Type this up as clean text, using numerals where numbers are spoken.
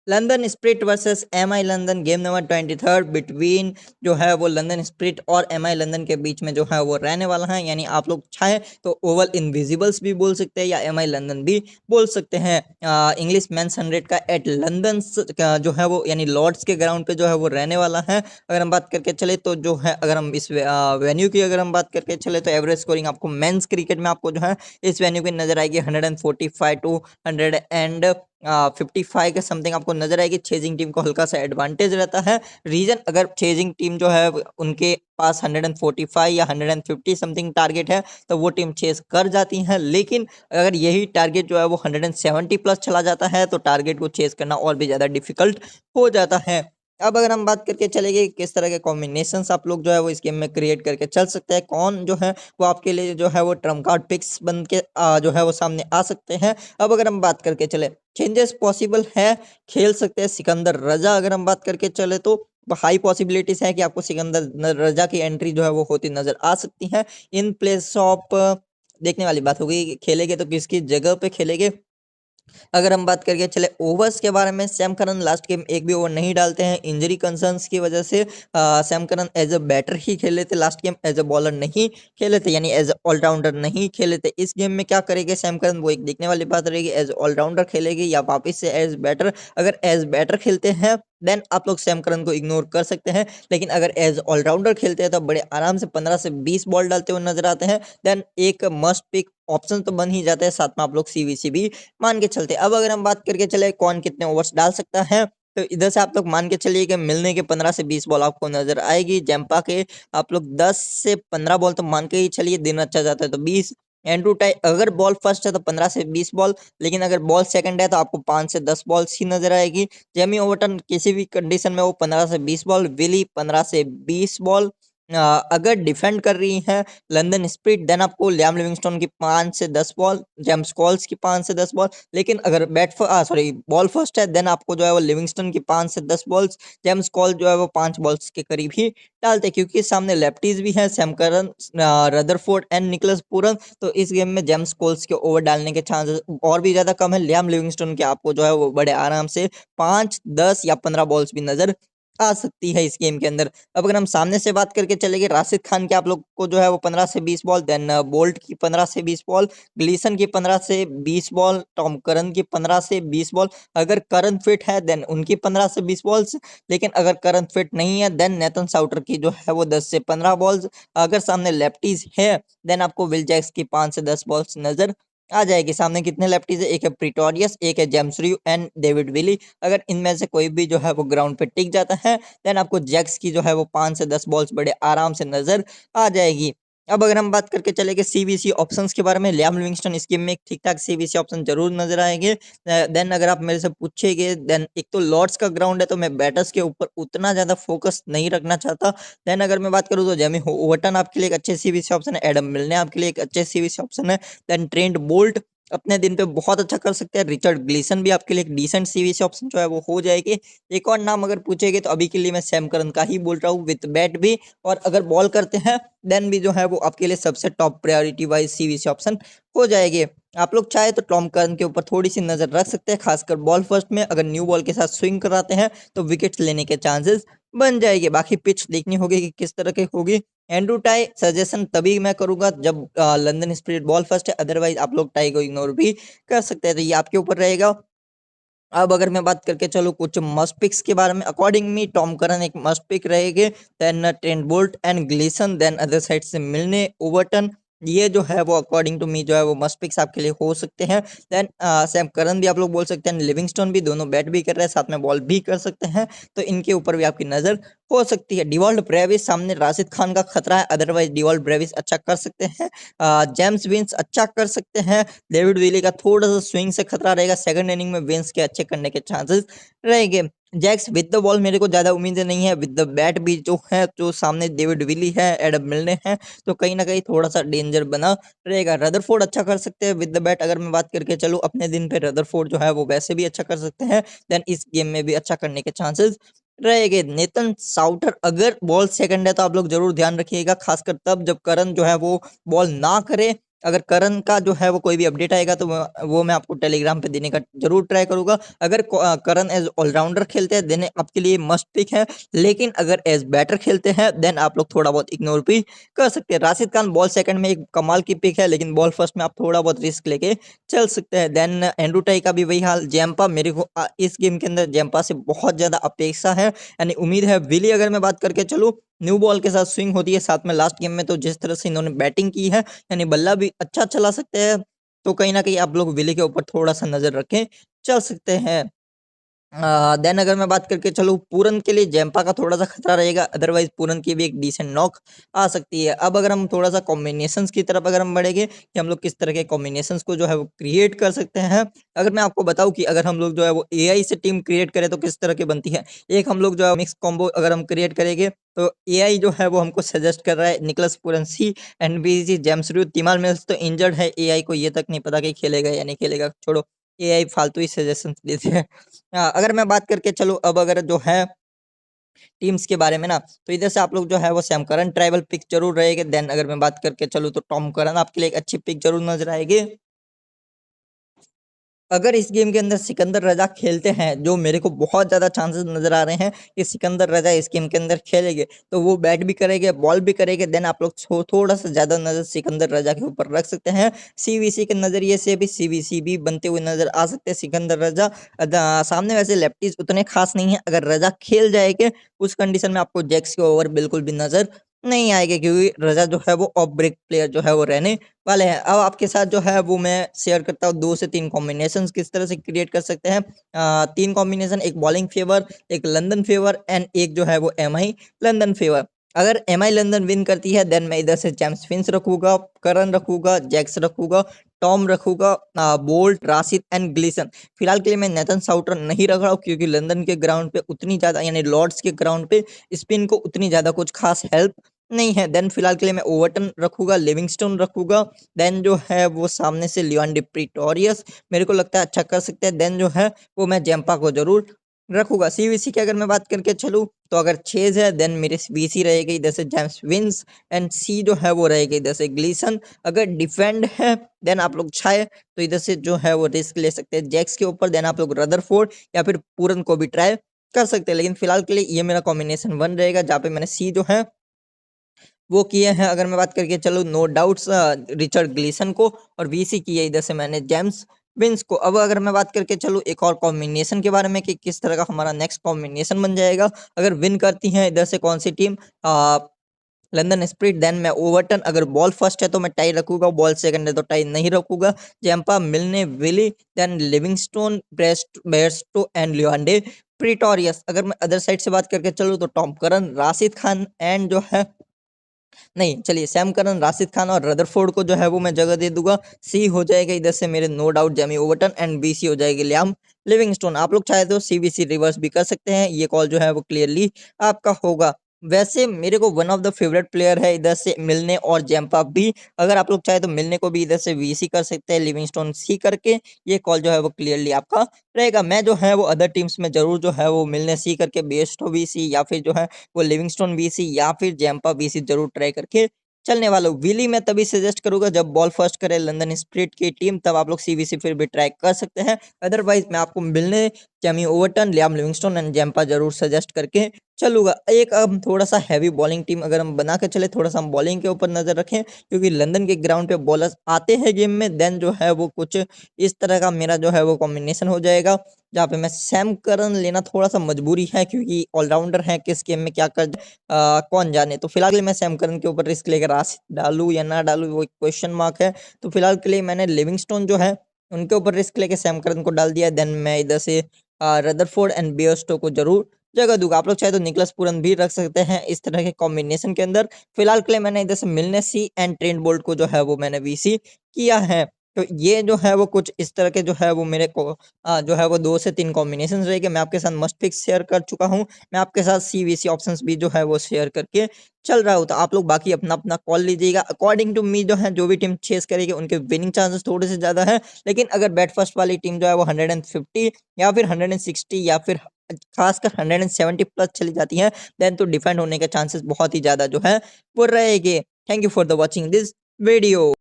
London spirit versus MI London, game number 23 between जो है वो लंदन स्प्रिट और एमआई लंदन के बीच में जो है वो रहने वाला है। यानी आप लोग चाहे तो ओवल इनविजिबल्स भी बोल सकते हैं या एमआई लंदन भी बोल सकते हैं। इंग्लिश मेंस 100 का एट लंदन जो है वो यानी लॉर्ड्स के ग्राउंड पे जो है वो रहने वाला है। अगर हम बात करके चले तो जो है अगर हम इस वेन्यू की अगर हम बात करके चले तो एवरेज स्कोरिंग आपको मेंस क्रिकेट में आपको जो है इस वेन्यू की नजर आएगी 145 टू 155 के समथिंग आपको नजर आएगी। चेजिंग टीम को हल्का सा एडवांटेज रहता है। रीजन अगर चेजिंग टीम जो है उनके पास 145 या 150 समथिंग टारगेट है तो वो टीम चेज कर जाती है, लेकिन अगर यही टारगेट जो है वो 170 प्लस चला जाता है तो टारगेट को चेज करना और भी ज़्यादा डिफिकल्ट हो जाता है। अब अगर हम बात करके चलेंगे किस तरह के कॉम्बिनेशंस आप लोग जो है वो इस गेम में क्रिएट करके चल सकते हैं, कौन जो है वो आपके लिए जो है वो ट्रम्प कार्ड पिक्स बन के जो है वो सामने आ सकते हैं। अब अगर हम बात करके चले चेंजेस पॉसिबल है, खेल सकते हैं सिकंदर रजा। अगर हम बात करके चले तो हाई पॉसिबिलिटीज है कि आपको सिकंदर रजा की एंट्री जो है वो होती नजर आ सकती है इन प्लेस ऑफ। देखने वाली बात होगी खेलेंगे तो किसकी जगह पे खेलेंगे। अगर हम बात करके चले ओवर्स के बारे में, सैम करन लास्ट गेम एक भी ओवर नहीं डालते हैं इंजरी कंसर्न्स की वजह से। Sam Curran as a batter ही खेले थे last game, as a bowler नहीं खेले थे, यानी एज ऑलराउंडर नहीं खेले थे। इस गेम में क्या करेंगे सैम करन वो एक देखने वाली बात रहेगी, एज ऑलराउंडर खेलेंगे या वापस से एज बैटर। अगर एज बैटर खेलते हैं देन आप लोग सैम करन को इग्नोर कर सकते हैं, लेकिन अगर एज ऑलराउंडर खेलते हैं तो बड़े आराम से 15 से 20 बॉल डालते हुए नजर आते हैं। देन एक मस्ट पिक ऑप्शन तो बन ही जाता है, साथ में आप लोग सीवीसी भी मान के चलते। अब अगर हम बात करके चले कौन कितने ओवर्स डाल सकता है तो इधर से आप लोग मान के चलिए कि मिलने के 15 से 20 बॉल आपको नजर आएगी। जैम्पा के आप लोग 10 से 15 बॉल तो मान के ही चलिए, दिन अच्छा जाता है तो 20। एंड टू टाई अगर बॉल फर्स्ट है तो 15 से 20 बॉल, लेकिन अगर बॉल सेकंड है तो आपको 5 से 10 बॉल्स ही नजर आएगी। जेमी ओवरटन किसी भी कंडीशन में वो 15 से 20 बॉल, विली 15 से 20 बॉल। अगर डिफेंड कर रही है लंदन स्प्रिट देन आपको लियाम लिविंगस्टोन की 5 से 10 बॉल, जेम्स कॉल्स की 5 से 10 बॉल। लेकिन अगर सॉरी बॉल फर्स्ट है देन आपको जो है वो लिविंगस्टन की 5 से 10 बॉल्स, जेम्स कॉल जो है वो 5 बॉल्स के करीब ही डालते, क्योंकि सामने लेफ्टीज भी हैं Sam Curran, Rutherford and Nicholas Pooran. तो इस गेम में जेम्स कॉल्स के ओवर डालने के चांसेस और भी ज्यादा कम है। लियाम लिविंगस्टोन के आपको जो है वो बड़े आराम से 5, 10 या 15 बॉल्स भी नजर आ सकती है इस गेम के अंदर। अब अगर हम सामने से बात करके चलेंगे राशिद खान के आप लोग को जो है वो 15 से 20 बॉल, देन बोल्ट की 15 से 20 बॉल, ग्लीसन की 15 से 20 बॉल, टॉम करन की 15 से 20 बॉल। अगर करन फिट है देन उनकी 15 से 20 बॉल्स, लेकिन अगर करन फिट नहीं है देन नेथन साउटर की जो है वो 10 से 15 बॉल्स। अगर सामने लेफ्टीज है देन आपको विल जैक्स की 5 से 10 बॉल्स नजर आ जाएगी। सामने कितने लेफ्टीज है, एक है प्रिटोरियस, एक है जेम्स र्यू एंड डेविड विली। अगर इनमें से कोई भी जो है वो ग्राउंड पे टिक जाता है देन आपको जैक्स की जो है वो 5 से 10 बॉल्स बड़े आराम से नजर आ जाएगी। अब अगर हम बात करके चले सीवीसी ऑप्शंस के बारे में, लियाम लिविंगस्टन इस गेम में एक ठीक ठाक सीवीसी ऑप्शन जरूर नजर आएंगे। देन अगर आप मेरे से पूछेंगे देन एक तो लॉर्ड्स का ग्राउंड है तो मैं बैटर्स के ऊपर उतना ज्यादा फोकस नहीं रखना चाहता। देन अगर मैं बात करूँ तो जेमी ओवरटन आपके लिए एक अच्छे सीवीसी ऑप्शन है, एडम मिलने आपके लिए एक अच्छे सीवीसी ऑप्शन है। देन ट्रेंट बोल्ट अपने दिन पे बहुत अच्छा कर सकते हैं, रिचर्ड ग्लीसन भी आपके लिए एक डिसेंट सीवीसी ऑप्शन जो है वो हो जाएगी। एक और नाम अगर पूछेगे तो अभी के लिए मैं सैम करन का ही बोल रहा हूँ विथ बैट भी, और अगर बॉल करते हैं देन भी जो है वो आपके लिए सबसे top priority wise CVC option हो जाएगी। आप लोग चाहे तो टॉम करन के ऊपर थोड़ी सी नजर रख सकते हैं, खासकर बॉल फर्स्ट में अगर न्यू बॉल के साथ स्विंग कराते हैं तो विकेट्स लेने के चांसेस बन जाएंगे। बाकी पिच देखनी होगी कि किस तरह की होगी। एंड्रू टाई सजेशन तभी मैं करूंगा जब लंदन स्पिरिट बॉल फर्स्ट है, अदरवाइज आप लोग टाई को इग्नोर भी कर सकते हैं, तो ये आपके ऊपर रहेगा। अब अगर मैं बात करके चलूँ कुछ मस्ट पिक्स के बारे में, अकॉर्डिंग मी टॉम करन एक मस्ट पिक रहेंगे, then Trent Boult and Gleeson, then other side से मिलने ओवरटन, ये जो है वो अकॉर्डिंग टू मी जो है वो मस्ट पिक्स आपके लिए हो सकते हैं। देन सैम करन भी आप लोग बोल सकते हैं, लिविंगस्टोन भी, दोनों बैट भी कर रहे हैं साथ में बॉल भी कर सकते हैं, तो इनके ऊपर भी आपकी नजर हो सकती है। डिवॉल्ट ब्रेविस सामने राशिद खान का खतरा है, अदरवाइज डिवॉल्ट ब्रेविस अच्छा कर सकते हैं। जेम्स विंस अच्छा कर सकते हैं। डेविड विली का थोड़ा सा स्विंग से खतरा रहेगा, सेकंड इनिंग में विंस के अच्छे करने के चांसेस रहेंगे। जैक्स विद द बॉल मेरे को ज्यादा उम्मीदें नहीं है, विद द बैट भी जो है जो सामने डेविड विली है, एडम मिलने हैं, तो कहीं ना कहीं थोड़ा सा डेंजर बना रहेगा। रदरफोर्ड अच्छा कर सकते हैं विद द बैट, अगर मैं बात करके चलूँ अपने दिन पे रदरफोर्ड जो है वो वैसे भी अच्छा कर सकते हैं, देन इस गेम में भी अच्छा करने के चांसेस रहेंगे। नेतन साउटर अगर बॉल सेकंड है तो आप लोग जरूर ध्यान रखिएगा, खासकर तब जब करन जो है वो बॉल ना करे अगर करण का जो है वो कोई भी अपडेट आएगा तो वो मैं आपको टेलीग्राम पे देने का जरूर ट्राई करूंगा। अगर करण एज ऑलराउंडर खेलते हैं देन आपके लिए मस्ट पिक है, लेकिन अगर एज बैटर खेलते हैं देन आप लोग थोड़ा बहुत इग्नोर भी कर सकते हैं। राशिद खान बॉल सेकंड में एक कमाल की पिक है, लेकिन बॉल फर्स्ट में आप थोड़ा बहुत रिस्क लेके चल सकते हैं। देन एंड्रू टाई का भी वही हाल। जैम्पा मेरे को इस गेम के अंदर जैम्पा से बहुत ज्यादा अपेक्षा है, यानी उम्मीद है। विली अगर मैं बात करके चलूँ, न्यू बॉल के साथ स्विंग होती है, साथ में लास्ट गेम में तो जिस तरह से इन्होंने बैटिंग की है, यानी बल्ला भी अच्छा चला सकते हैं। तो कहीं ना कहीं आप लोग विली के ऊपर थोड़ा सा नजर रखें, चल सकते हैं। देन अगर मैं बात करके चलूँ, पूरन के लिए जैम्पा का थोड़ा सा खतरा रहेगा, अदरवाइज पूरन की भी एक डिसेंट नॉक आ सकती है। अब अगर हम थोड़ा सा कॉम्बिनेशंस की तरफ अगर हम बढ़ेंगे कि हम लोग किस तरह के कॉम्बिनेशंस को जो है वो क्रिएट कर सकते हैं। अगर मैं आपको बताऊं कि अगर हम लोग जो है वो एआई से टीम क्रिएट करें तो किस तरह की बनती है। एक हम लोग जो है मिक्स कॉम्बो अगर हम क्रिएट करेंगे तो एआई जो है वो हमको सजेस्ट कर रहा है निकलस पूरन सी, एनबीजी, जेम्स रू, तिमाल मिल्स तो इंजर्ड है। एआई को ये तक नहीं पता कि खेलेगा या नहीं खेलेगा, छोड़ो, एआई फालतू ही सजेशन देते हैं। अगर मैं बात करके चलूँ अब अगर जो है टीम्स के बारे में ना, तो इधर से आप लोग जो है वो सैम करन ट्राइबल पिक जरूर रहेगा। देन अगर मैं बात करके चलूँ तो टॉम करन आपके लिए एक अच्छी पिक जरूर नजर आएगी। अगर इस गेम के अंदर सिकंदर रजा खेलते हैं, जो मेरे को बहुत ज़्यादा चांसेस नज़र आ रहे हैं कि सिकंदर रजा इस गेम के अंदर खेलेंगे, तो वो बैट भी करेंगे, बॉल भी करेंगे। देन आप लोग थोड़ा सा ज़्यादा नज़र सिकंदर रजा के ऊपर रख सकते हैं। सीवीसी के नज़रिए से भी सीवीसी भी बनते हुए नज़र आ सकते हैं सिकंदर रजा। सामने वैसे लेफ्टीज उतने खास नहीं है, अगर रजा खेल जाएंगे उस कंडीशन में आपको जैक्स के ओवर बिल्कुल भी नज़र नहीं आएगा, क्योंकि रजा जो है वो ऑफ ब्रेक प्लेयर जो है वो रहने वाले हैं। अब आपके साथ जो है वो मैं शेयर करता हूँ 2 से 3 कॉम्बिनेशंस किस तरह से क्रिएट कर सकते हैं। 3 कॉम्बिनेशन, एक बॉलिंग फेवर, एक लंदन फेवर एंड एक जो है वो एमआई लंदन फेवर। अगर एमआई लंदन विन करती है देन मैं इधर से जेम्स फिंच रखूंगा, करन रखूंगा, जैक्स रखूंगा, टॉम रखूंगा, बोल्ट, राशिद एंड ग्लीसन। फिलहाल के लिए मैं नेथन साउटर नहीं रख रहा हूँ, क्योंकि लंदन के ग्राउंड पे उतनी ज्यादा, यानी लॉर्ड्स के ग्राउंड पे स्पिन को उतनी ज्यादा कुछ खास हेल्प नहीं है। देन फिलहाल के लिए मैं ओवरटन रखूंगा, लिविंगस्टोन रखूंगा। देन जो है वो सामने से लियोन प्रीटोरियस मेरे को लगता है अच्छा कर सकते हैं। देन जो है वो मैं जैम्पा को जरूर रखूंगा। सीवीसी की अगर मैं बात करके चलूँ तो अगर चेज है देन मेरे बीसी रहेगी इधर से जेम्स विंस, एंड सी जो है वो रहेगी इधर से ग्लीसन। अगर डिफेंड है देन आप लोग चाहे तो इधर से जो है वो रिस्क ले सकते हैं जैक्स के ऊपर। देन आप लोग रदरफोर्ड या फिर पूरन को भी ट्राई कर सकते हैं, लेकिन फिलहाल के लिए ये मेरा कॉम्बिनेशन 1 रहेगा, जहाँ पे मैंने सी जो है वो किए हैं। अगर मैं बात करके चलूँ, नो डाउट्स रिचर्ड ग्लीसन को, और वीसी की है इधर से मैंने जेम्स विंस को। अब अगर मैं बात करके चलूँ एक और कॉम्बिनेशन के बारे में कि किस तरह का हमारा नेक्स्ट कॉम्बिनेशन बन जाएगा। अगर विन करती है इधर से कौन सी टीम, लंदन स्प्रिट, देन मैं ओवरटन। अगर बॉल फर्स्ट है तो मैं टाई रखूंगा, बॉल सेकंड है तो टाई नहीं रखूंगा। Zampa, Milne, Willey, then Livingstone, Bairstow and Lhuandre Pretorius. अगर मैं अदर साइड से बात करके चलूँ तो Tom Curran, Rashid Khan and जो है, नहीं चलिए, सैम करन, राशिद खान और रदरफोर्ड को जो है वो मैं जगह दे दूंगा। सी हो जाएगा इधर से मेरे no doubt Jamie Overton, and बीसी हो जाएगी लियाम लिविंगस्टोन। आप लोग चाहे तो सीबीसी रिवर्स भी कर सकते हैं, ये कॉल जो है वो क्लियरली आपका होगा। वैसे मेरे को one of the favourite player है इधर से मिलने और जैम्पा भी। अगर आप लोग चाहे तो मिलने को भी इधर से वीसी कर सकते हैं, लिविंगस्टोन सी करके। ये कॉल जो है वो क्लियरली आपका रहेगा। मैं जो है वो अदर टीम्स में जरूर जो है वो मिलने सी करके बेस्टो वीसी, या फिर जो है वो लिविंगस्टोन वीसी, या फिर जैम्पा वीसी जरूर ट्राई करके चलने वाला हूँ। विली मैं तभी सजेस्ट करूंगा जब बॉल फर्स्ट करे लंदन स्प्रिट की टीम, तब आप लोग सीवीसी फिर भी ट्राई कर सकते हैं। अदरवाइज मैं आपको मिलने, Jamie Overton, Liam Livingstone and Zampa जरूर सजेस्ट करके चलूंगा। एक अब थोड़ा सा हैवी बॉलिंग टीम अगर हम बना के चले, थोड़ा सा हम बॉलिंग के ऊपर नजर रखें, क्योंकि लंदन के ग्राउंड पे बॉलर्स आते हैं गेम में। देन जो है वो कुछ इस तरह का मेरा जो है वो कॉम्बिनेशन हो जाएगा, जहाँ पे मैं सैम करन लेना थोड़ा सा मजबूरी है, क्योंकि ऑलराउंडर है, किस गेम में क्या कर कौन जाने। तो फिलहाल के लिए मैं सैम करन के ऊपर रिस्क लेकर राशिद डालूं या ना डालूं वो क्वेश्चन मार्क है। तो फिलहाल के लिए मैंने लिविंगस्टोन जो है उनके ऊपर रिस्क लेके सैम करन को डाल दिया। देन मैं इधर से रदरफोर्ड एंड बियरस्टो को जरूर जगह दूंगा। आप लोग चाहे तो निकलस पूरन भी रख सकते हैं इस तरह के कॉम्बिनेशन के अंदर। फिलहाल के लिए मैंने इधर से मिलने सी एंड ट्रेंट बोल्ट को जो है वो मैंने वीसी किया है। तो ये जो है वो कुछ इस तरह के जो है वो मेरे को जो है वो 2 से 3 कॉम्बिनेशन रहेंगे। मैं आपके साथ मस्ट फिक्स शेयर कर चुका हूँ, मैं आपके साथ सीवीसी ऑप्शंस भी जो है वो शेयर करके चल रहा हूँ। तो आप लोग बाकी अपना अपना कॉल लीजिएगा। अकॉर्डिंग टू मी जो है जो भी टीम चेस करेगी उनके विनिंग चांसेस थोड़े से ज्यादा है, लेकिन अगर बैट फर्स्ट वाली टीम जो है वो 150 या फिर 160 या फिर खासकर 170 प्लस चली जाती है, देन तो डिफेंड होने के चांसेस बहुत ही ज्यादा जो है वो रहेंगे। Thank you for the watching this video.